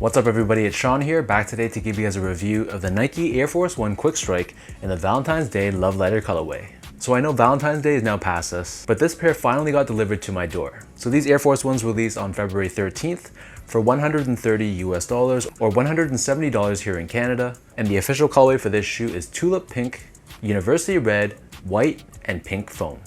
What's up everybody, it's Sean here, back today to give you guys a review of the Nike Air Force 1 Quick Strike in the Valentine's Day Love Letter colorway. So I know Valentine's Day is now past us, but this pair finally got delivered to my door. So these Air Force 1s released on February 13th for $130 US or $170 here in Canada. And the official colorway for this shoe is Tulip Pink, University Red, White, and Pink Foam.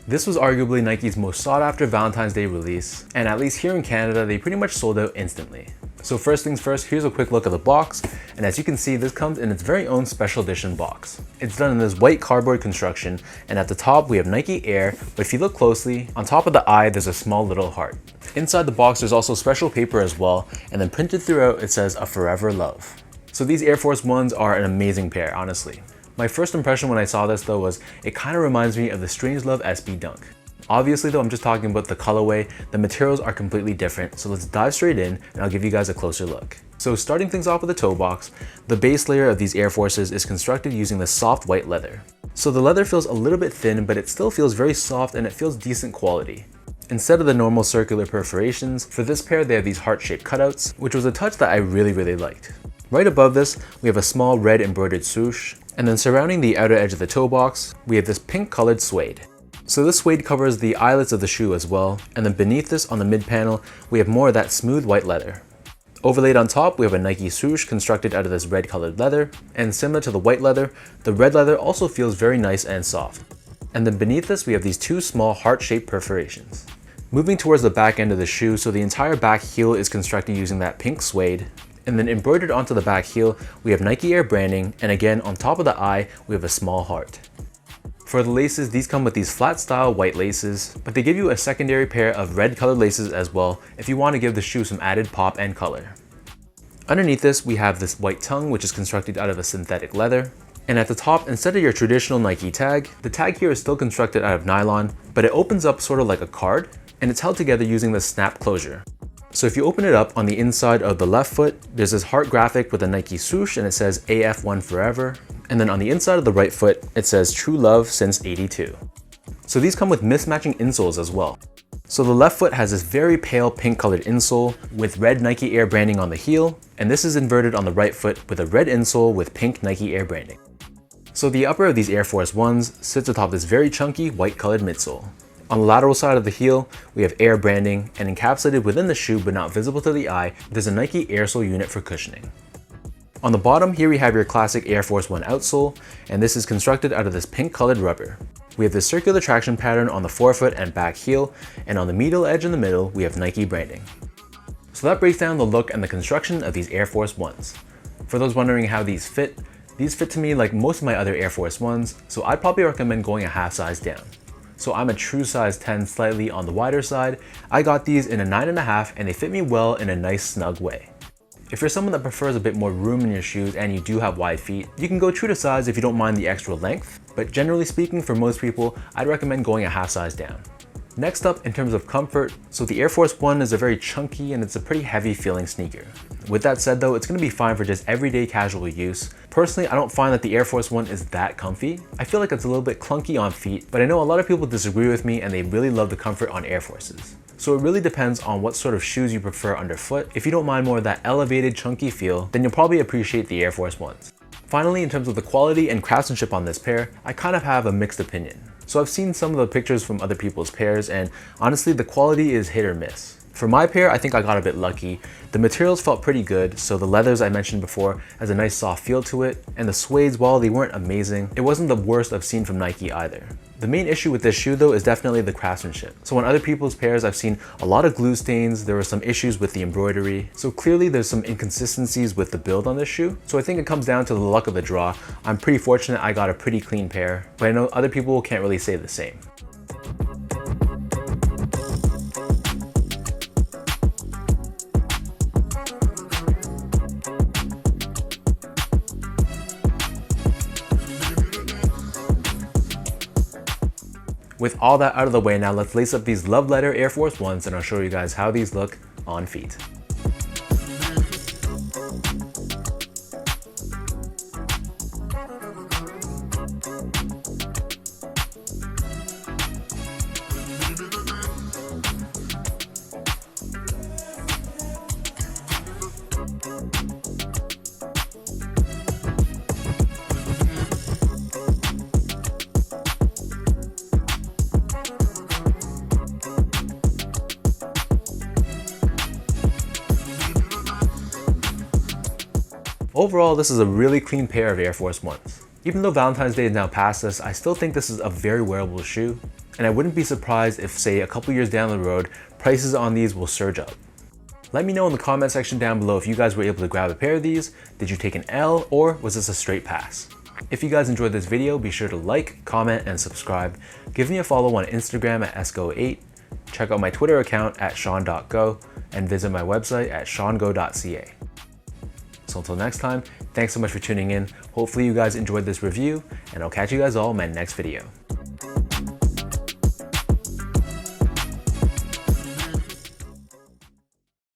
This was arguably Nike's most sought after Valentine's Day release, and at least here in Canada, they pretty much sold out instantly. So first things first, here's a quick look at the box, and as you can see, this comes in its very own special edition box. It's done in this white cardboard construction, and at the top we have Nike Air, but if you look closely, on top of the eye there's a small little heart. Inside the box there's also special paper as well, and then printed throughout it says a forever love. So these Air Force 1s are an amazing pair, honestly. My first impression when I saw this though was it kind of reminds me of the Strangelove SB Dunk. Obviously though, I'm just talking about the colorway. The materials are completely different, so let's dive straight in and I'll give you guys a closer look. So starting things off with the toe box, the base layer of these Air Forces is constructed using the soft white leather. So the leather feels a little bit thin, but it still feels very soft and it feels decent quality. Instead of the normal circular perforations, for this pair they have these heart-shaped cutouts, which was a touch that I really liked. Right above this, we have a small red embroidered swoosh, and then surrounding the outer edge of the toe box, we have this pink colored suede. So this suede covers the eyelets of the shoe as well, and then beneath this on the mid panel, we have more of that smooth white leather. Overlaid on top, we have a Nike swoosh constructed out of this red colored leather, and similar to the white leather, the red leather also feels very nice and soft. And then beneath this, we have these two small heart-shaped perforations. Moving towards the back end of the shoe, so the entire back heel is constructed using that pink suede, and then embroidered onto the back heel, we have Nike Air branding, and again, on top of the eye, we have a small heart. For the laces, these come with these flat style white laces, but they give you a secondary pair of red colored laces as well if you want to give the shoe some added pop and color. Underneath this, we have this white tongue, which is constructed out of a synthetic leather. And at the top, instead of your traditional Nike tag, the tag here is still constructed out of nylon, but it opens up sort of like a card, and it's held together using the snap closure. So if you open it up, on the inside of the left foot, there's this heart graphic with a Nike swoosh and it says AF1 forever. And then on the inside of the right foot, it says true love since '82. So these come with mismatching insoles as well. So the left foot has this very pale pink colored insole with red Nike Air branding on the heel. And this is inverted on the right foot with a red insole with pink Nike Air branding. So the upper of these Air Force 1s sits atop this very chunky white colored midsole. On the lateral side of the heel, we have Air branding, and encapsulated within the shoe but not visible to the eye, there's a Nike Air sole unit for cushioning. On the bottom, here we have your classic Air Force 1 outsole, and this is constructed out of this pink colored rubber. We have this circular traction pattern on the forefoot and back heel, and on the medial edge in the middle, we have Nike branding. So that breaks down the look and the construction of these Air Force 1s. For those wondering how these fit to me like most of my other Air Force 1s, so I'd probably recommend going a half size down. So I'm a true size 10, slightly on the wider side. I got these in a 9.5 and they fit me well in a nice snug way. If you're someone that prefers a bit more room in your shoes and you do have wide feet, you can go true to size if you don't mind the extra length, but generally speaking for most people, I'd recommend going a half size down. Next up, in terms of comfort, so the Air Force 1 is a very chunky and it's a pretty heavy feeling sneaker. With that said though, it's going to be fine for just everyday casual use. Personally, I don't find that the Air Force 1 is that comfy. I feel like it's a little bit clunky on feet, but I know a lot of people disagree with me and they really love the comfort on Air Forces. So it really depends on what sort of shoes you prefer underfoot. If you don't mind more of that elevated chunky feel, then you'll probably appreciate the Air Force 1s. Finally, in terms of the quality and craftsmanship on this pair, I kind of have a mixed opinion. So I've seen some of the pictures from other people's pairs and honestly the quality is hit or miss. For my pair, I think I got a bit lucky. The materials felt pretty good, so the leathers I mentioned before has a nice soft feel to it, and the suedes, while they weren't amazing, it wasn't the worst I've seen from Nike either. The main issue with this shoe though is definitely the craftsmanship. So on other people's pairs, I've seen a lot of glue stains, there were some issues with the embroidery, so clearly there's some inconsistencies with the build on this shoe. So I think it comes down to the luck of the draw. I'm pretty fortunate I got a pretty clean pair, but I know other people can't really say the same. With all that out of the way, now let's lace up these Love Letter Air Force 1s and I'll show you guys how these look on feet. Overall, this is a really clean pair of Air Force Ones. Even though Valentine's Day is now past us, I still think this is a very wearable shoe, and I wouldn't be surprised if, say, a couple years down the road, prices on these will surge up. Let me know in the comment section down below if you guys were able to grab a pair of these, did you take an L, or was this a straight pass? If you guys enjoyed this video, be sure to like, comment, and subscribe. Give me a follow on Instagram at sgo8, check out my Twitter account at sean.go, and visit my website at seango.ca. So until next time, thanks so much for tuning in. Hopefully you guys enjoyed this review, and I'll catch you guys all in my next video.